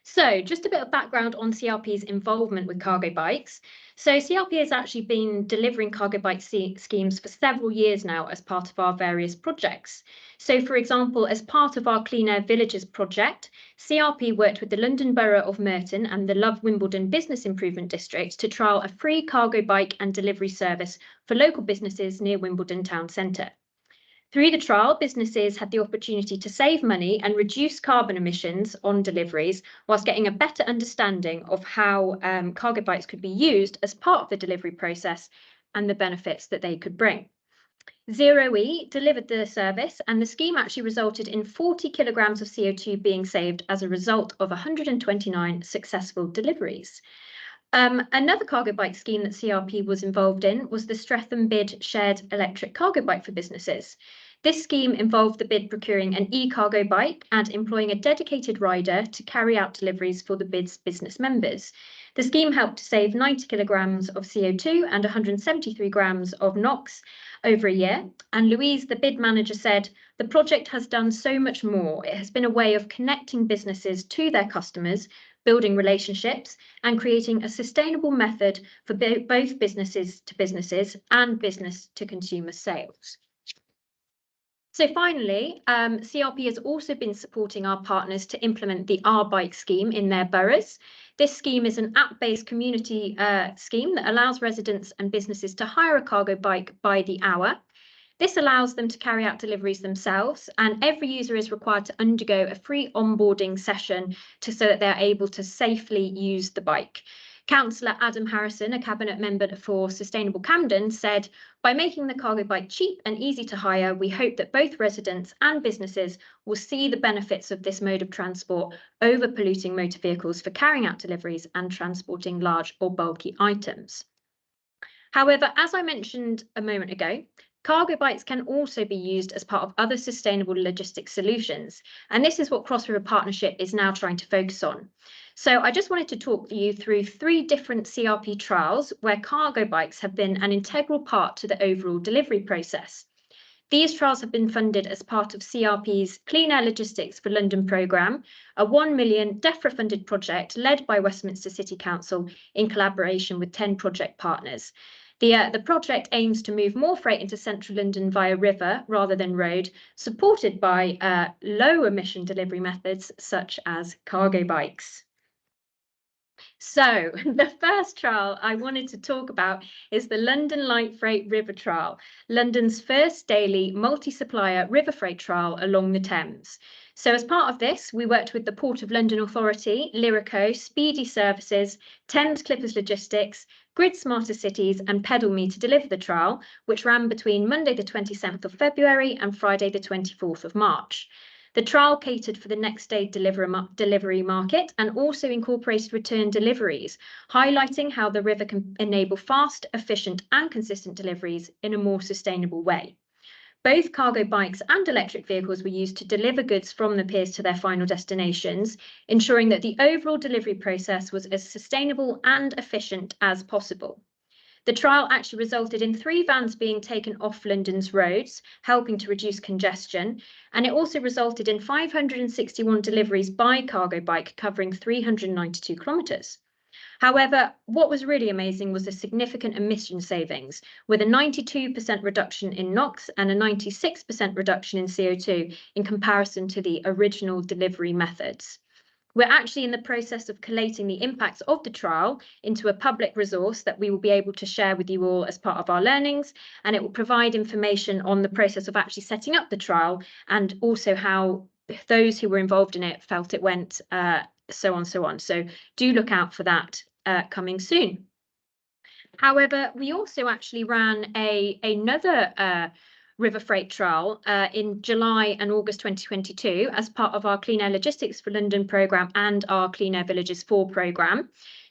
So just a bit of background on CRP's involvement with cargo bikes. So CRP has actually been delivering cargo bike schemes for several years now as part of our various projects. So for example, as part of our Clean Air Villages project, CRP worked with the London Borough of Merton and the Love Wimbledon Business Improvement District to trial a free cargo bike and delivery service for local businesses near Wimbledon Town Centre. Through the trial, businesses had the opportunity to save money and reduce carbon emissions on deliveries, whilst getting a better understanding of how cargo bikes could be used as part of the delivery process and the benefits that they could bring. Zero E delivered the service, and the scheme actually resulted in 40 kilograms of CO2 being saved as a result of 129 successful deliveries. Another cargo bike scheme that CRP was involved in was the Streatham Bid Shared Electric Cargo Bike for Businesses. This scheme involved the bid procuring an e-cargo bike and employing a dedicated rider to carry out deliveries for the bid's business members. The scheme helped to save 90 kilograms of CO2 and 173 grams of NOx over a year. And Louise, the bid manager, said, "The project has done so much more. It has been a way of connecting businesses to their customers, building relationships, and creating a sustainable method for both businesses to businesses and business to consumer sales." So finally, CRP has also been supporting our partners to implement the Our Bike scheme in their boroughs. This scheme is an app-based community scheme that allows residents and businesses to hire a cargo bike by the hour. This allows them to carry out deliveries themselves, and every user is required to undergo a free onboarding session so that they're able to safely use the bike. Councillor Adam Harrison, a Cabinet member for Sustainable Camden, said, "By making the cargo bike cheap and easy to hire, we hope that both residents and businesses will see the benefits of this mode of transport over polluting motor vehicles for carrying out deliveries and transporting large or bulky items." However, as I mentioned a moment ago, cargo bikes can also be used as part of other sustainable logistics solutions, and this is what Cross River Partnership is now trying to focus on. So I just wanted to talk you through 3 different CRP trials where cargo bikes have been an integral part to the overall delivery process. These trials have been funded as part of CRP's Clean Air Logistics for London programme, a £1 million DEFRA-funded project led by Westminster City Council in collaboration with 10 project partners. The project aims to move more freight into central London via river rather than road, supported by low emission delivery methods such as cargo bikes. So the first trial I wanted to talk about is the London Light Freight River Trial, London's first daily multi-supplier river freight trial along the Thames. So as part of this, we worked with the Port of London Authority, Lyrico, Speedy Services, Thames Clippers Logistics, Grid Smarter Cities and Pedal Me to deliver the trial, which ran between Monday the 27th of February and Friday the 24th of March. The trial catered for the next day delivery market and also incorporated return deliveries, highlighting how the river can enable fast, efficient and consistent deliveries in a more sustainable way. Both cargo bikes and electric vehicles were used to deliver goods from the piers to their final destinations, ensuring that the overall delivery process was as sustainable and efficient as possible. The trial actually resulted in 3 vans being taken off London's roads, helping to reduce congestion, and it also resulted in 561 deliveries by cargo bike covering 392 kilometres. However, what was really amazing was the significant emission savings, with a 92% reduction in NOx and a 96% reduction in CO2 in comparison to the original delivery methods. We're actually in the process of collating the impacts of the trial into a public resource that we will be able to share with you all as part of our learnings, and it will provide information on the process of actually setting up the trial and also how those who were involved in it felt it went, so on. So do look out for that coming soon. However, we also actually ran another river freight trial in July and August 2022 as part of our Clean Air Logistics for London programme and our Clean Air Villages 4 programme.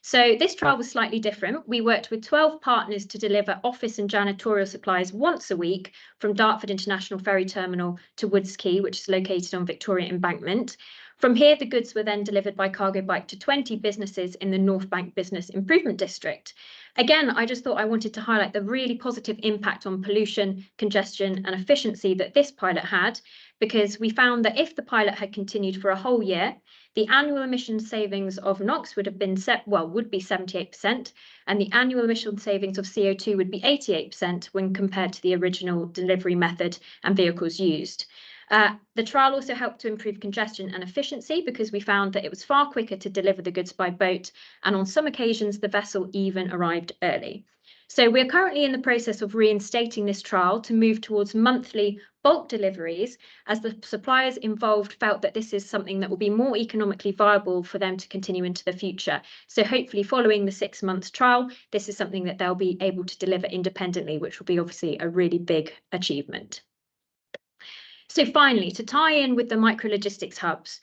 So this trial was slightly different. We worked with 12 partners to deliver office and janitorial supplies once a week from Dartford International Ferry Terminal to Woods Quay, which is located on Victoria Embankment. From here, the goods were then delivered by cargo bike to 20 businesses in the North Bank Business Improvement District. Again, I just thought I wanted to highlight the really positive impact on pollution, congestion and efficiency that this pilot had, because we found that if the pilot had continued for a whole year, the annual emission savings of NOx would have been would be 78%, and the annual emission savings of CO2 would be 88% when compared to the original delivery method and vehicles used. The trial also helped to improve congestion and efficiency because we found that it was far quicker to deliver the goods by boat, and on some occasions the vessel even arrived early. So we're currently in the process of reinstating this trial to move towards monthly bulk deliveries, as the suppliers involved felt that this is something that will be more economically viable for them to continue into the future. So hopefully following the 6 months trial, this is something that they'll be able to deliver independently, which will be obviously a really big achievement. So finally, to tie in with the micro logistics hubs,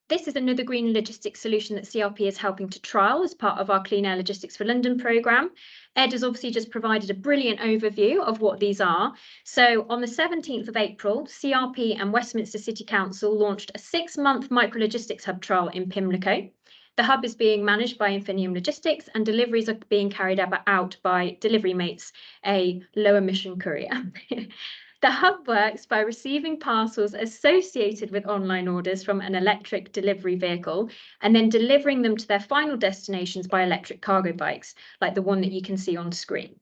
this is another green logistics solution that CRP is helping to trial as part of our Clean Air Logistics for London programme. Ed has obviously just provided a brilliant overview of what these are. So on the 17th of April, CRP and Westminster City Council launched a 6-month micro logistics hub trial in Pimlico. The hub is being managed by Infinium Logistics and deliveries are being carried out by Delivery Mates, a low emission courier. The hub works by receiving parcels associated with online orders from an electric delivery vehicle and then delivering them to their final destinations by electric cargo bikes, like the one that you can see on screen.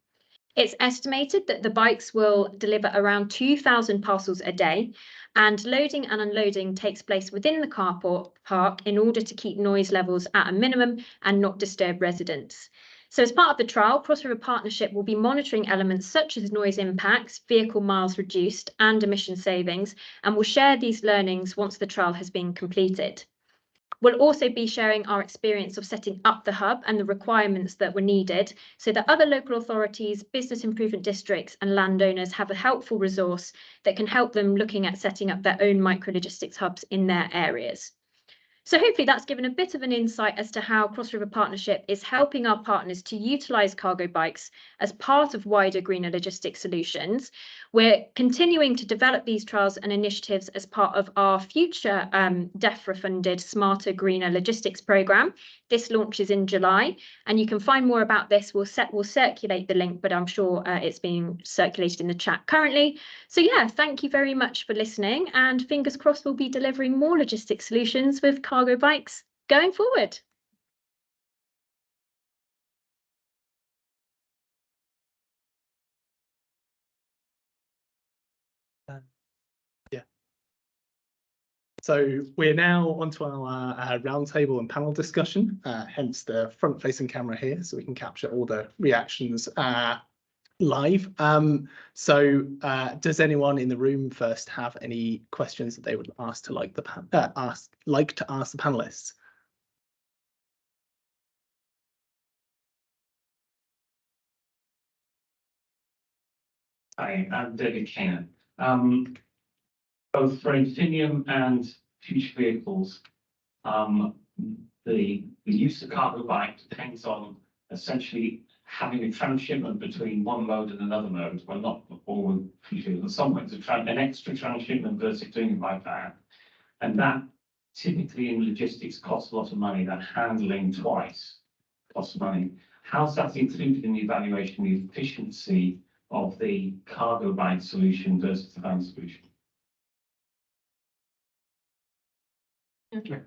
It's estimated that the bikes will deliver around 2,000 parcels a day, and loading and unloading takes place within the car park in order to keep noise levels at a minimum and not disturb residents. So as part of the trial, Cross River Partnership will be monitoring elements such as noise impacts, vehicle miles reduced and emission savings, and will share these learnings once the trial has been completed. We'll also be sharing our experience of setting up the hub and the requirements that were needed so that other local authorities, business improvement districts and landowners have a helpful resource that can help them looking at setting up their own micro logistics hubs in their areas. So hopefully that's given a bit of an insight as to how Cross River Partnership is helping our partners to utilise cargo bikes as part of wider greener logistics solutions. We're continuing to develop these trials and initiatives as part of our future DEFRA-funded Smarter Greener Logistics programme. This launches in July, and you can find more about this. We'll circulate the link, but I'm sure it's being circulated in the chat currently. So yeah, thank you very much for listening, and fingers crossed we'll be delivering more logistics solutions with cargo bikes going forward. So we're now onto our roundtable and panel discussion, hence the front-facing camera here, so we can capture all the reactions live. Does anyone in the room first have any questions that they would ask to ask the panelists? Hi, I'm David Kane. Both for Infinium and future vehicles, the use of cargo bike depends on essentially having a transshipment between one mode and another mode. Well, not all usually, in some ways, an extra transshipment versus doing it by van. And that typically in logistics costs a lot of money. That handling twice costs money. How's that included in the evaluation of the efficiency of the cargo bike solution versus the van solution? Okay.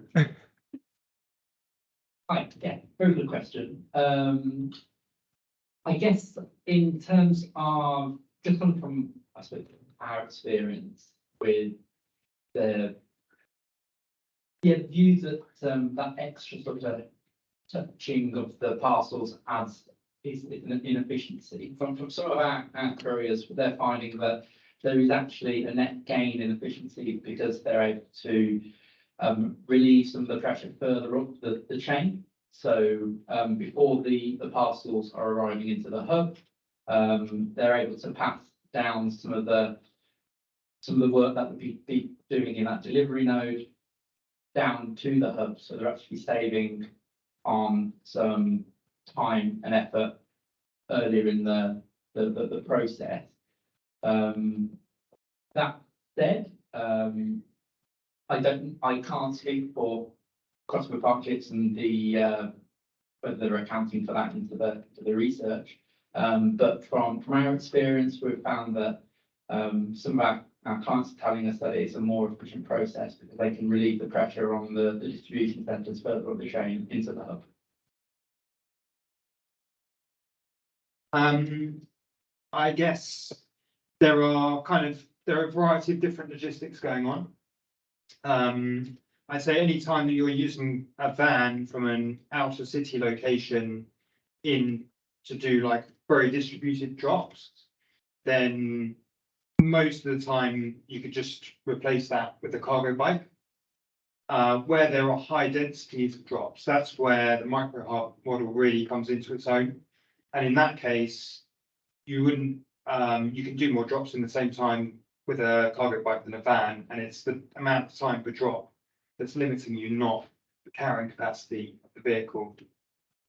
Right, yeah, very good question. I guess in terms of just from I suppose our experience with the view that that extra sort of touching of the parcels adds is an inefficiency. From some of our couriers, they're finding that there is actually a net gain in efficiency because they're able to relieve some of the pressure further up the chain. So before the parcels are arriving into the hub, they're able to pass down some of the work that would be doing in that delivery node down to the hub. So they're actually saving on some time and effort earlier in the process. That said, I can't speak for customer partnerships and the whether they're accounting for that into the research. But from our experience, we've found that some of our clients are telling us that it's a more efficient process because they can relieve the pressure on the distribution centres further up the chain into the hub. I guess there are a variety of different logistics going on. I'd say any time that you're using a van from an out of city location in to do like very distributed drops, then most of the time you could just replace that with a cargo bike. Where there are high densities of drops, that's where the micro hub model really comes into its own. And in that case, you wouldn't, you can do more drops in the same time with a cargo bike than a van, and it's the amount of time per drop that's limiting you, not the carrying capacity of the vehicle. Does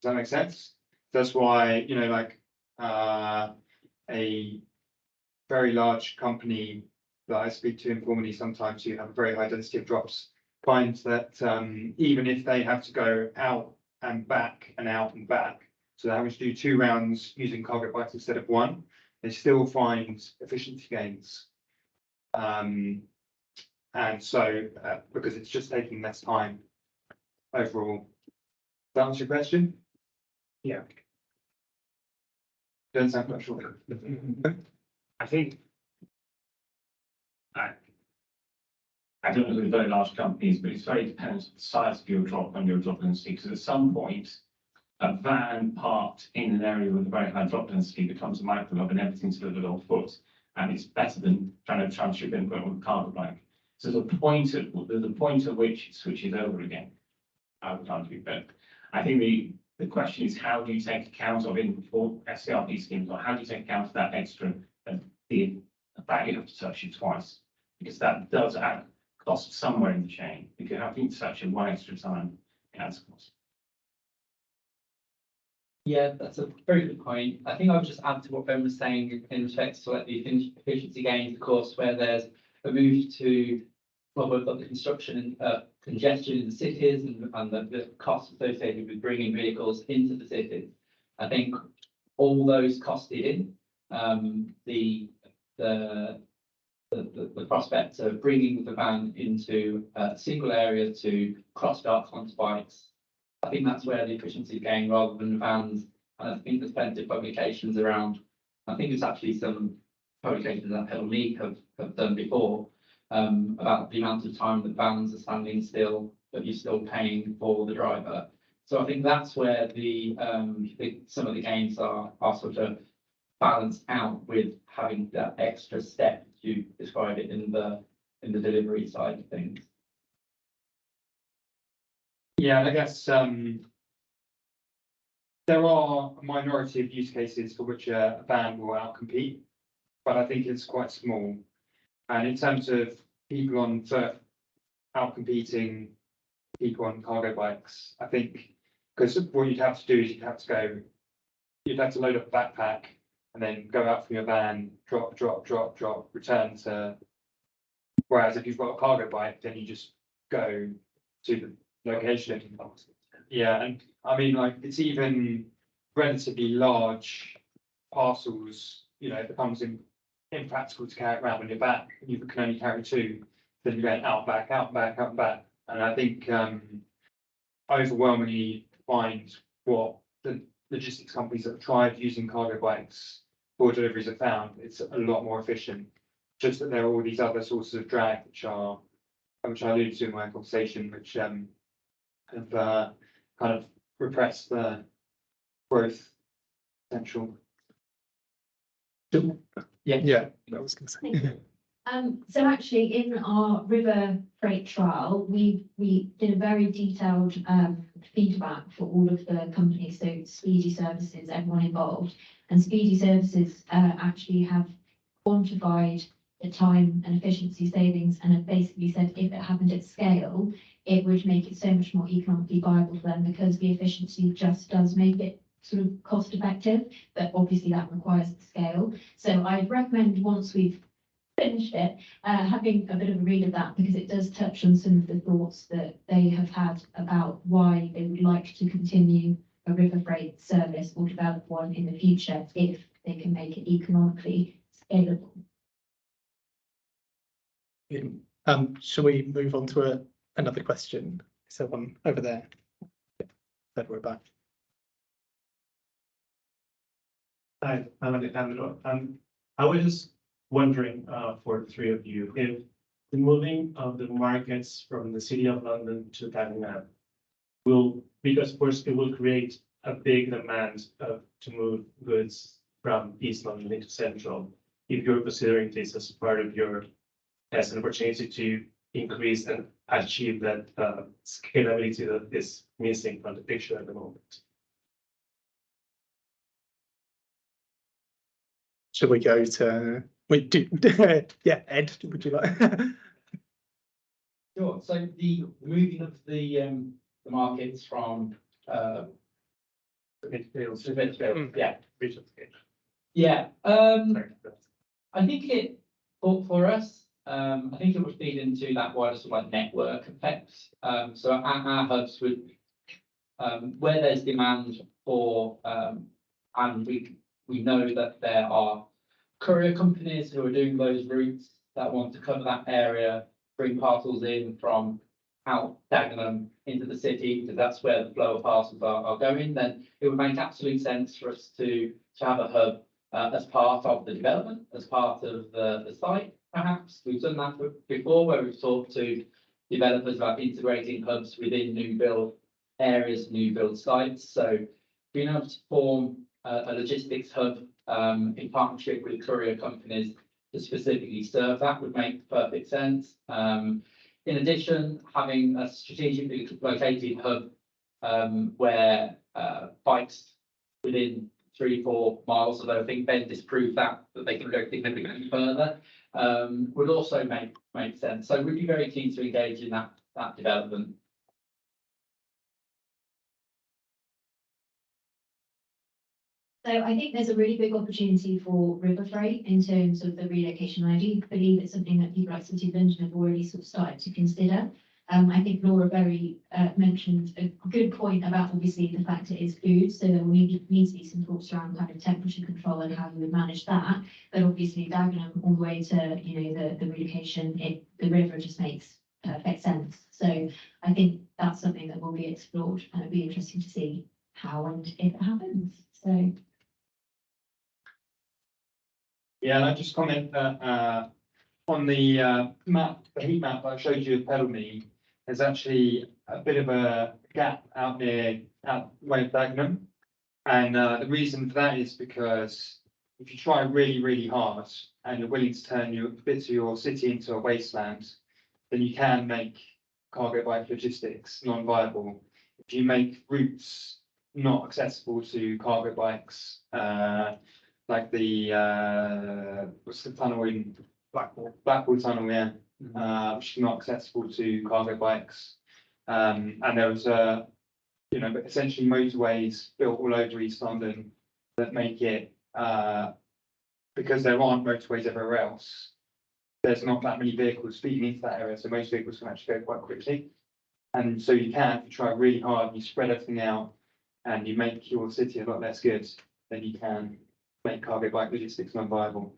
that make sense? That's why, you know, like a very large company that I speak to informally sometimes who have a very high density of drops finds that even if they have to go out and back and out and back, so they're having to do 2 rounds using cargo bikes instead of 1, they still find efficiency gains. And so because it's just taking less time overall. Does that answer your question? Yeah. Don't sound quite sure. I think I don't know with very large companies, but it's very dependent on the size of your drop when you're dropping density, because at some point a van parked in an area with a very high drop density becomes a micro hub and everything's delivered on foot, and it's better than trying to transship input with a cargo bike. So there's a point at which it switches over again, I would argue. But I think the question is, how do you take account of in for CRP schemes, or how do you take account of that extra the fact you have to touch it twice, because that does add cost somewhere in the chain. If you're having to touch it one extra time, it adds cost. Yeah, that's a very good point. I think I would just add to what Ben was saying in respect to like the efficiency gains, of course, where there's a move to, well, we've got the construction and congestion in the cities and the costs associated with bringing vehicles into the cities. I think all those costed in the prospect of bringing the van into a single area to cross docks onto bikes. I think that's where the efficiency gain rather than vans. And I think there's plenty of publications around. I think there's actually some publications that Hyperlocal have done before about the amount of time that vans are standing still, but you're still paying for the driver. So I think that's where some of the gains are sort of balanced out with having that extra step you describe it in the delivery side of things. Yeah, I guess there are a minority of use cases for which a van will outcompete, but I think it's quite small. And in terms of people on foot outcompeting people on cargo bikes, I think because what you'd have to do is you'd have to load up a backpack and then go out from your van, drop, return to. Whereas if you've got a cargo bike, then you just go to the location. Yeah, and I mean, like, it's even relatively large parcels, you know, it becomes impractical to carry it around on your back, and you can only carry 2, then you're going out, back. And I think overwhelmingly find what the logistics companies that have tried using cargo bikes for deliveries have found, it's a lot more efficient. Just that there are all these other sources of drag, which I alluded to in my conversation, which have kind of repressed the growth potential. Yeah, that was going to say. So actually in our river freight trial, we did a very detailed feedback for all of the companies, so Speedy Services, everyone involved, and Speedy Services actually have quantified the time and efficiency savings, and have basically said if it happened at scale, it would make it so much more economically viable for them, because the efficiency just does make it sort of cost effective, but obviously that requires the scale. So I'd recommend, once we've finished it, having a bit of a read of that, because it does touch on some of the thoughts that they have had about why they would like to continue a river freight service or develop one in the future if they can make it economically scalable. Shall we move on to another question? Is there one over there? Then we're back. Hi, I'm Alejandro. I was just wondering, for the three of you, if the moving of the markets from the City of London to Dagenham will, because of course it will create a big demand to move goods from East London into Central. If you're considering this as part of your, as an opportunity to increase and achieve that scalability that is missing from the picture at the moment. Shall we go to, yeah, Ed, would you like? Sure. So the moving of the markets from Midfield. yeah. Regional scale. Yeah. Sorry. I think it for us, I think it would feed into that wider sort of like network effect. So our hubs would, where there's demand for, and we know that there are courier companies who are doing those routes that want to cover that area, bring parcels in from out Dagenham into the city, because that's where the flow of parcels are going, then it would make absolute sense for us to have a hub as part of the development, as part of the site. Perhaps we've done that before, where we've talked to developers about integrating hubs within new build areas, new build sites. So being able to form a logistics hub in partnership with courier companies to specifically serve that would make perfect sense. In addition, having a strategically located hub where bikes within 3-4 miles, although I think Ben disproved that they can go significantly further, would also make sense. So we'd be very keen to engage in that development. So I think there's a really big opportunity for river freight in terms of the relocation. I do believe it's something that people like City of London have already sort of started to consider. I think Laura very mentioned a good point about obviously the fact it is food, so there will need to be some thoughts around kind of temperature control and how you would manage that. But obviously Dagenham all the way to the relocation, the river just makes perfect sense. So I think that's something that will be explored, and it'll be interesting to see how and if it happens. So. Yeah, and I just comment that on the map, the heat map I showed you of Pedalme, there's actually a bit of a gap out way of Dagenham. And the reason for that is because if you try really, really hard and you're willing to turn bits of your city into a wasteland, then you can make cargo bike logistics non-viable. If you make routes not accessible to cargo bikes, like the what's the tunnel in Blackpool Tunnel, yeah, which is not accessible to cargo bikes. And there was but essentially motorways built all over East London that make it because there aren't motorways everywhere else. There's not that many vehicles feeding into that area, so most vehicles can actually go quite quickly. And so you can, if you try really hard, and you spread everything out, and you make your city a lot less good, then you can make cargo bike logistics non-viable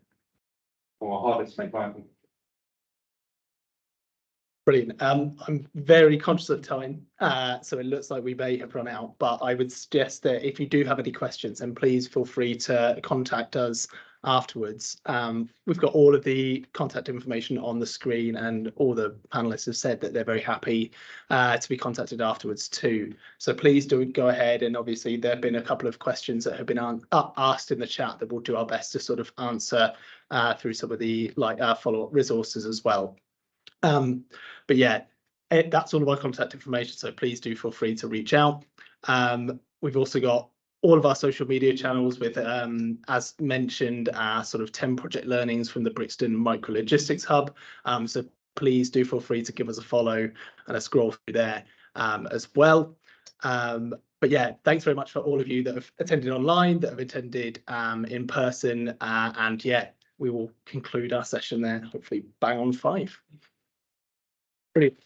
or harder to make viable. Brilliant. I'm very conscious of time, so it looks like we may have run out, but I would suggest that if you do have any questions, then please feel free to contact us afterwards. We've got all of the contact information on the screen, and all the panelists have said that they're very happy to be contacted afterwards too. So please do go ahead, and obviously there have been a couple of questions that have been asked in the chat that we'll do our best to sort of answer through some of the follow-up resources as well. But yeah, that's all of our contact information, so please do feel free to reach out. We've also got all of our social media channels with, as mentioned, our sort of 10 project learnings from the Brixton Micro Logistics Hub. So please do feel free to give us a follow and a scroll through there as well. But yeah, thanks very much for all of you that have attended online, that have attended in person, and yeah, we will conclude our session there, hopefully bang on 5. Brilliant.